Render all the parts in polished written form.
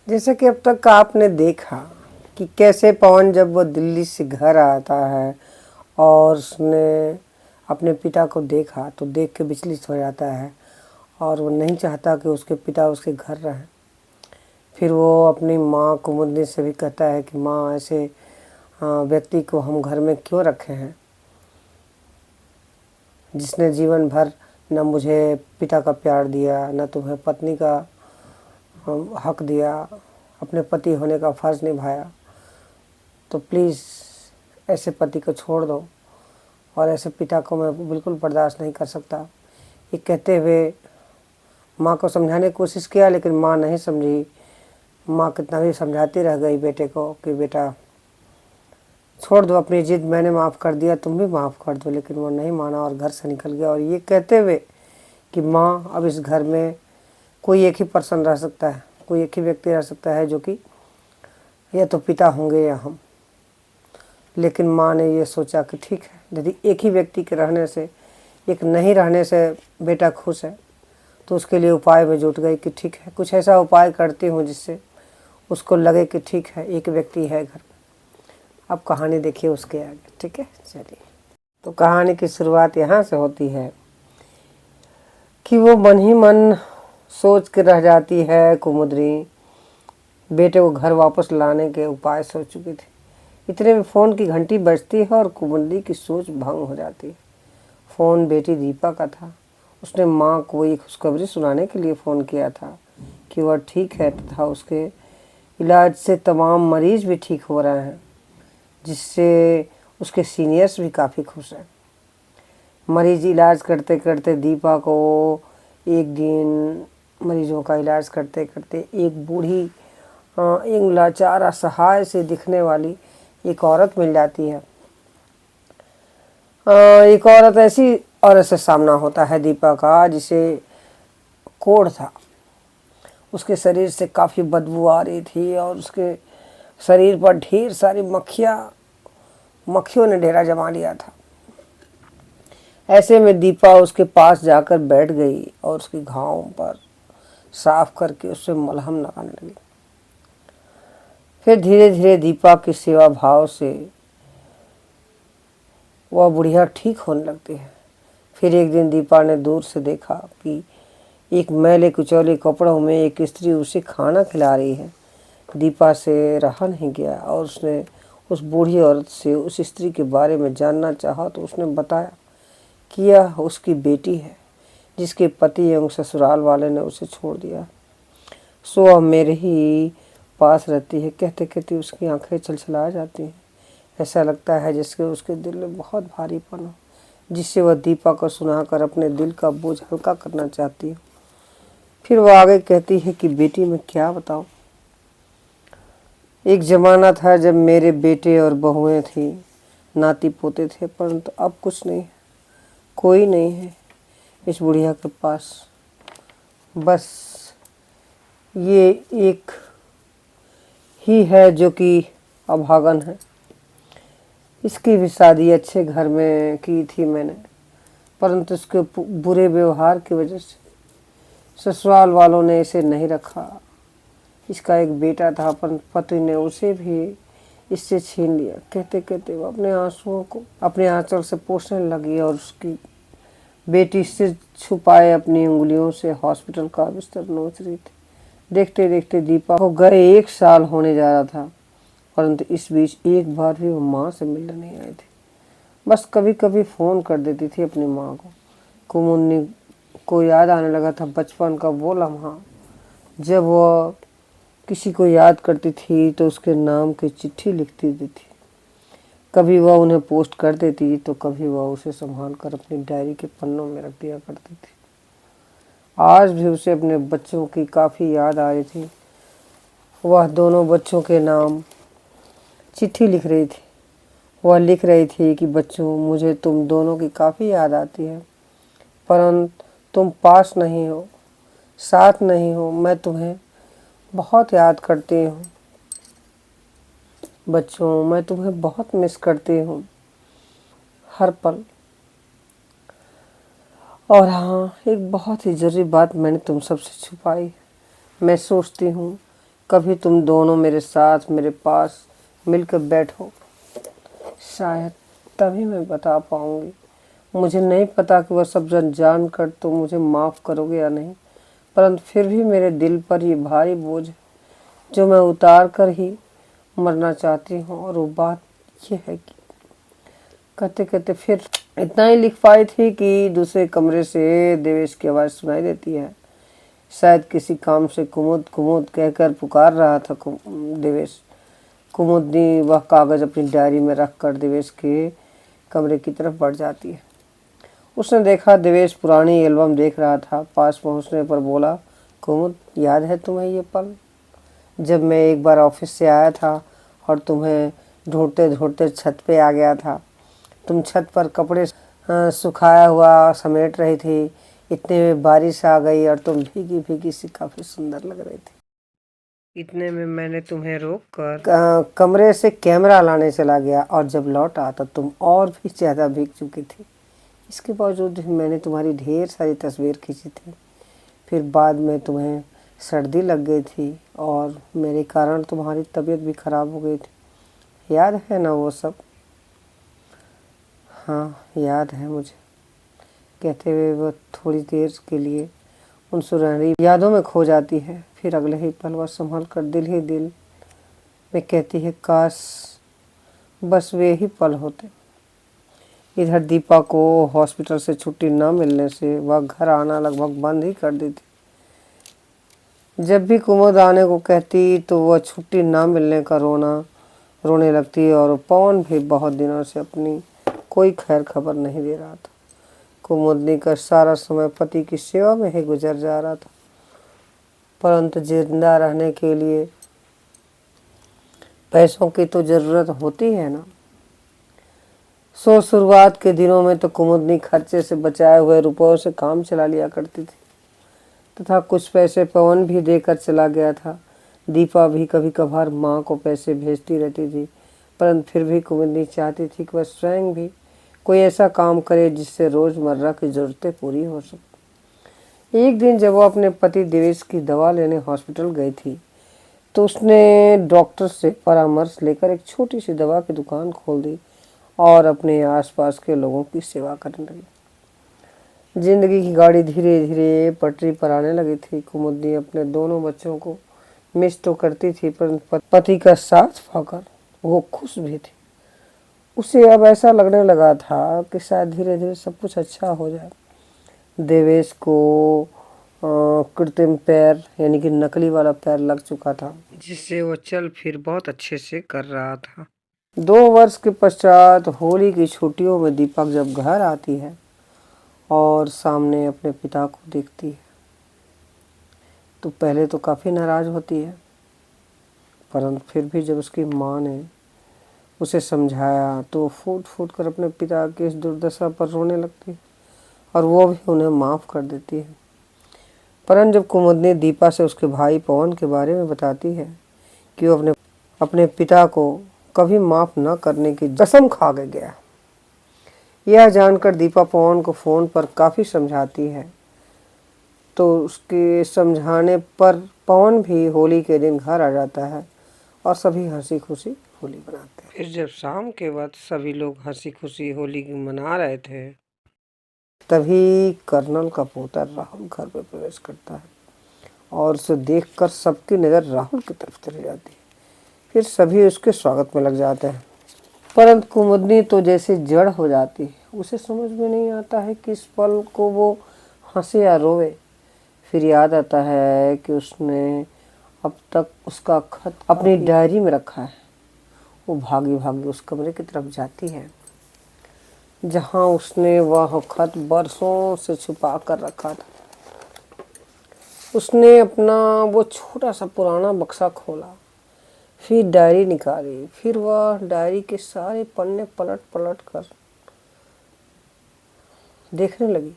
जैसे कि अब तक आपने देखा कि कैसे पवन जब वो दिल्ली से घर आता है और उसने अपने पिता को देखा तो देख के विचलित हो जाता है और वो नहीं चाहता कि उसके पिता उसके घर रहें। फिर वो अपनी माँ कुमुदनी से भी कहता है कि माँ, ऐसे व्यक्ति को हम घर में क्यों रखे हैं, जिसने जीवन भर न मुझे पिता का प्यार दिया, न तुम्हें पत्नी का हक दिया, अपने पति होने का फ़र्ज़ निभाया। तो प्लीज़ ऐसे पति को छोड़ दो और ऐसे पिता को मैं बिल्कुल बर्दाश्त नहीं कर सकता। ये कहते हुए माँ को समझाने की कोशिश किया, लेकिन माँ नहीं समझी। माँ कितना भी समझाती रह गई बेटे को कि बेटा छोड़ दो अपनी ज़िद, मैंने माफ़ कर दिया, तुम भी माफ़ कर दो। लेकिन वो नहीं माना और घर से निकल गया। और ये कहते हुए कि माँ, अब इस घर में कोई एक ही पर्सन रह सकता है, कोई एक ही व्यक्ति रह सकता है जो कि या तो पिता होंगे या हम। लेकिन माँ ने ये सोचा कि ठीक है, यदि एक ही व्यक्ति के रहने से, एक नहीं रहने से बेटा खुश है, तो उसके लिए उपाय में जुट गई कि ठीक है, कुछ ऐसा उपाय करती हूँ जिससे उसको लगे कि ठीक है, एक व्यक्ति है घर में। अब कहानी देखिए उसके आगे, ठीक है। चलिए, तो कहानी की शुरुआत यहाँ से होती है कि वो मन ही मन सोच के रह जाती है। कुमुदनी बेटे को घर वापस लाने के उपाय सोच चुकी थी। इतने में फ़ोन की घंटी बजती है और कुमुदनी की सोच भंग हो जाती है। फ़ोन बेटी दीपा का था। उसने माँ को एक खुशखबरी सुनाने के लिए फ़ोन किया था कि वह ठीक है तथा उसके इलाज से तमाम मरीज़ भी ठीक हो रहे हैं, जिससे उसके सीनियर्स भी काफ़ी खुश हैं। मरीज इलाज करते करते दीपा को एक दिन मरीजों का इलाज करते करते एक बूढ़ी, एक लाचार असहाय से दिखने वाली एक औरत मिल जाती है। एक औरत, ऐसी औरत से सामना होता है दीपा का जिसे कोढ़ था। उसके शरीर से काफ़ी बदबू आ रही थी और उसके शरीर पर ढेर सारी मक्खियों ने डेरा जमा लिया था। ऐसे में दीपा उसके पास जाकर बैठ गई और उसके घाव पर साफ करके उससे मलहम लगाने लगी। फिर धीरे धीरे दीपा की सेवा भाव से वह बुढ़िया ठीक होने लगती है। फिर एक दिन दीपा ने दूर से देखा कि एक मैले कुचौले कपड़ों में एक स्त्री उसे खाना खिला रही है। दीपा से रहा नहीं गया और उसने उस बूढ़ी औरत से उस स्त्री के बारे में जानना चाहा तो उसने बताया कि यह उसकी बेटी है, जिसके पति एवं ससुराल वाले ने उसे छोड़ दिया। सो अब मेरे ही पास रहती है। कहते कहते उसकी आंखें छलछला जाती हैं। ऐसा लगता है जैसे उसके दिल में बहुत भारीपन हो, जिससे वह दीपा को सुनाकर अपने दिल का बोझ हल्का करना चाहती है। फिर वह आगे कहती है कि बेटी मैं क्या बताऊं, एक ज़माना था जब मेरे बेटे और बहुएं थी, नाती पोते थे, परंतु अब कुछ नहीं है, कोई नहीं है इस बुढ़िया के पास। बस ये एक ही है जो कि अभागन है। इसकी भी शादी अच्छे घर में की थी मैंने, परंतु उसके बुरे व्यवहार की वजह से ससुराल वालों ने इसे नहीं रखा। इसका एक बेटा था, पर पति ने उसे भी इससे छीन लिया। कहते कहते वो अपने आंसुओं को अपने आंचल से पोंछने लगी और उसकी बेटी सिर छुपाए अपनी उंगलियों से हॉस्पिटल का बिस्तर नोच रही थी। देखते देखते दीपा को गए 1 साल होने जा रहा था, परंतु इस बीच एक बार भी वो माँ से मिलने नहीं आई थी। बस कभी कभी फ़ोन कर देती थी अपनी माँ को। कुमुदनी को याद आने लगा था बचपन का वो लम्हा जब वह किसी को याद करती थी तो उसके नाम की चिट्ठी लिखती थी। कभी वह उन्हें पोस्ट कर देती तो कभी वह उसे संभाल कर अपनी डायरी के पन्नों में रख दिया करती थी। आज भी उसे अपने बच्चों की काफ़ी याद आ रही थी। वह दोनों बच्चों के नाम चिट्ठी लिख रही थी। वह लिख रही थी कि बच्चों, मुझे तुम दोनों की काफ़ी याद आती है, परंतु तुम पास नहीं हो, साथ नहीं हो। मैं तुम्हें बहुत याद करती हूँ बच्चों, मैं तुम्हें बहुत मिस करती हूँ हर पल। और हाँ, एक बहुत ही ज़रूरी बात मैंने तुम सबसे छुपाई। मैं सोचती हूँ कभी तुम दोनों मेरे साथ मेरे पास मिलकर बैठो, शायद तभी मैं बता पाऊंगी। मुझे नहीं पता कि वह सब जान कर तुम मुझे माफ़ करोगे या नहीं, परंतु फिर भी मेरे दिल पर ये भारी बोझ है जो मैं उतार कर ही मरना चाहती हूँ। और वो बात ये है कि कहते कहते फिर इतना ही लिख पाई थी कि दूसरे कमरे से देवेश की आवाज़ सुनाई देती है। शायद किसी काम से कुमुद कुमुद कहकर पुकार रहा था देवेश। कुमुद ने वह कागज़ अपनी डायरी में रख कर देवेश के कमरे की तरफ बढ़ जाती है। उसने देखा देवेश पुरानी एल्बम देख रहा था। पास पहुंचने पर बोला, कुमुद याद है तुम्हें ये पल जब मैं एक बार ऑफिस से आया था और तुम्हें ढूंढते ढूंढते छत पे आ गया था। तुम छत पर कपड़े सुखाया हुआ समेट रही थी। इतने में बारिश आ गई और तुम भीगी भीगी सी काफ़ी सुंदर लग रही थी। इतने में मैंने तुम्हें रोक कर कमरे से कैमरा लाने चला गया और जब लौट आता तुम और भी ज़्यादा भीग चुकी थी। इसके बावजूद मैंने तुम्हारी ढेर सारी तस्वीर खींची थी। फिर बाद में तुम्हें सर्दी लग गई थी और मेरे कारण तुम्हारी तबीयत भी ख़राब हो गई थी। याद है ना वो सब? हाँ याद है मुझे, कहते हुए वह थोड़ी देर के लिए उन सुनहरी यादों में खो जाती है। फिर अगले ही पल वह संभल कर दिल ही दिल में कहती है, काश बस वे ही पल होते। इधर दीपा को हॉस्पिटल से छुट्टी न मिलने से वह घर आना लगभग बंद ही कर दी थी। जब भी कुमुद आने को कहती तो वह छुट्टी न मिलने का रोने लगती और पवन भी बहुत दिनों से अपनी कोई खैर खबर नहीं दे रहा था। कुमुदनी का सारा समय पति की सेवा में ही गुजर जा रहा था, परंतु जिंदा रहने के लिए पैसों की तो जरूरत होती है ना। शुरुआत के दिनों में तो कुमुदनी खर्चे से बचाए हुए रुपयों से काम चला लिया करती थी तथा कुछ पैसे पवन भी देकर चला गया था। दीपा भी कभी कभार माँ को पैसे भेजती रहती थी, परंतु फिर भी कुमुदनी चाहती थी कि वह स्वयं भी कोई ऐसा काम करे जिससे रोजमर्रा की जरूरतें पूरी हो सके। एक दिन जब वो अपने पति देवेश की दवा लेने हॉस्पिटल गई थी तो उसने डॉक्टर से परामर्श लेकर एक छोटी सी दवा की दुकान खोल दी और अपने आसपास के लोगों की सेवा करने लगी। जिंदगी की गाड़ी धीरे धीरे पटरी पर आने लगी थी। कुमुदनी अपने दोनों बच्चों को मिस तो करती थी, पर पति का साथ पाकर वो खुश भी थी। उसे अब ऐसा लगने लगा था कि शायद धीरे धीरे सब कुछ अच्छा हो जाए। देवेश को कृत्रिम पैर यानी कि नकली वाला पैर लग चुका था, जिससे वो चल फिर बहुत अच्छे से कर रहा था। 2 वर्ष के पश्चात होली की छुट्टियों में दीपक जब घर आती है और सामने अपने पिता को देखती है तो पहले तो काफ़ी नाराज़ होती है, परंतु फिर भी जब उसकी माँ ने उसे समझाया तो वो फूट फूट कर अपने पिता की इस दुर्दशा पर रोने लगती है और वो भी उन्हें माफ़ कर देती है। परंतु जब कुमुदनी दीपा से उसके भाई पवन के बारे में बताती है कि वो अपने पिता को कभी माफ़ न करने की कसम खा के गया, यह जानकर दीपा पवन को फ़ोन पर काफ़ी समझाती है। तो उसके समझाने पर पवन भी होली के दिन घर आ जाता है और सभी हंसी खुशी होली मनाते हैं। फिर जब शाम के वक्त सभी लोग हंसी खुशी होली मना रहे थे तभी कर्नल का पोता राहुल घर में प्रवेश करता है और उसे देखकर सबकी नज़र राहुल की तरफ चली जाती है। फिर सभी उसके स्वागत में लग जाते हैं, परंतु कुमुदनी तो जैसे जड़ हो जाती है। उसे समझ में नहीं आता है कि इस पल को वो हंसे या रोवे। फिर याद आता है कि उसने अब तक उसका खत अपनी डायरी में रखा है। वो भागी भागी उस कमरे की तरफ जाती है जहां उसने वह खत बरसों से छुपा कर रखा था। उसने अपना वो छोटा सा पुराना बक्सा खोला, फिर डायरी निकाली। फिर वह डायरी के सारे पन्ने पलट पलट कर देखने लगी।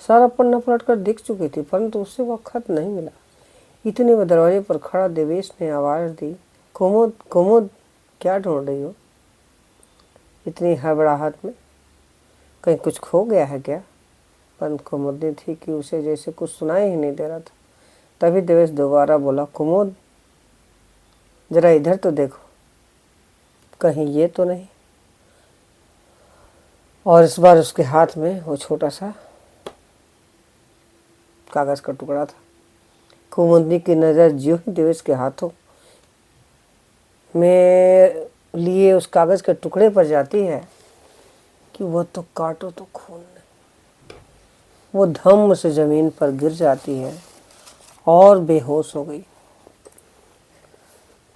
सारा पन्ना पलट कर देख चुकी थी, परंतु उसे वह खत नहीं मिला। इतने में दरवाजे पर खड़ा देवेश ने आवाज़ दी, कुमुद कुमुद, क्या ढूंढ रही हो इतनी हड़बड़ाहट में? कहीं कुछ खो गया है क्या? परंतु कुमुदनी थी कि उसे जैसे कुछ सुनाई ही नहीं दे रहा था। तभी देवेश दोबारा बोला, कुमुद जरा इधर तो देखो, कहीं ये तो नहीं। और इस बार उसके हाथ में वो छोटा सा कागज का टुकड़ा था। कुमुदनी की नज़र ज्यों ही देवेश के हाथों में लिए उस कागज के टुकड़े पर जाती है कि वो तो काटो तो खून नहीं। वो धम्म से जमीन पर गिर जाती है और बेहोश हो गई।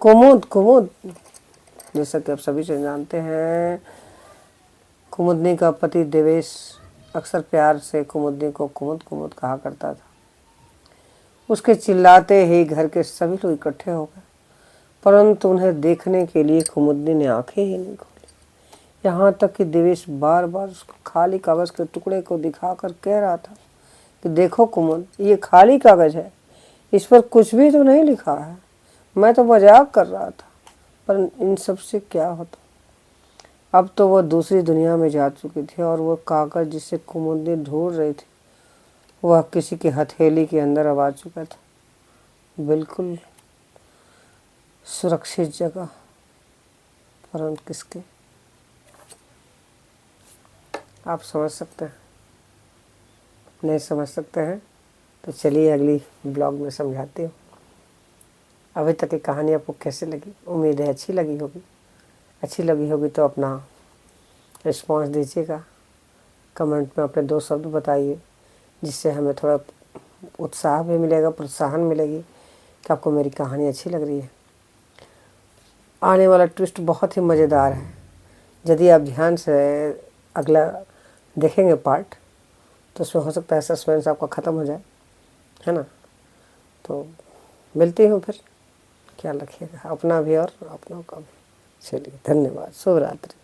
कुमुद कुमुद, जैसा कि आप सभी से जानते हैं, कुमुदनी का पति देवेश अक्सर प्यार से कुमुदनी को कुमुद कुमुद कहा करता था। उसके चिल्लाते ही घर के सभी लोग इकट्ठे हो गए, परंतु उन्हें देखने के लिए कुमुदनी ने आंखें ही नहीं खोली। यहाँ तक कि देवेश बार बार उसको खाली कागज के टुकड़े को दिखाकर कह रहा था कि देखो कुमुद, ये खाली कागज है, इस पर कुछ भी तो नहीं लिखा है, मैं तो मजाक कर रहा था, पर इन सब से क्या होता। अब तो वह दूसरी दुनिया में जा चुकी थी और वह कागज जिसे कुमुदनी ढूंढ रही थी वह किसी की हथेली के अंदर अब आ चुका था, बिल्कुल सुरक्षित जगह, परंतु किसके, आप समझ सकते हैं? नहीं समझ सकते हैं तो चलिए अगली ब्लॉग में समझाती हूँ। अभी तक की कहानी आपको कैसे लगी? उम्मीद है अच्छी लगी होगी। अच्छी लगी होगी तो अपना रिस्पॉन्स दीजिएगा, कमेंट में अपने 2 शब्द बताइए, जिससे हमें थोड़ा उत्साह भी मिलेगा, प्रोत्साहन मिलेगी कि आपको मेरी कहानी अच्छी लग रही है। आने वाला ट्विस्ट बहुत ही मज़ेदार है। यदि आप ध्यान से अगला देखेंगे पार्ट तो उसमें हो सकता है सस्पेंस आपका ख़त्म हो जाए, है ना। तो मिलती हूँ फिर, ख्याल रखिएगा अपना भी और अपनों का भी। चलिए, धन्यवाद, शुभ रात्रि।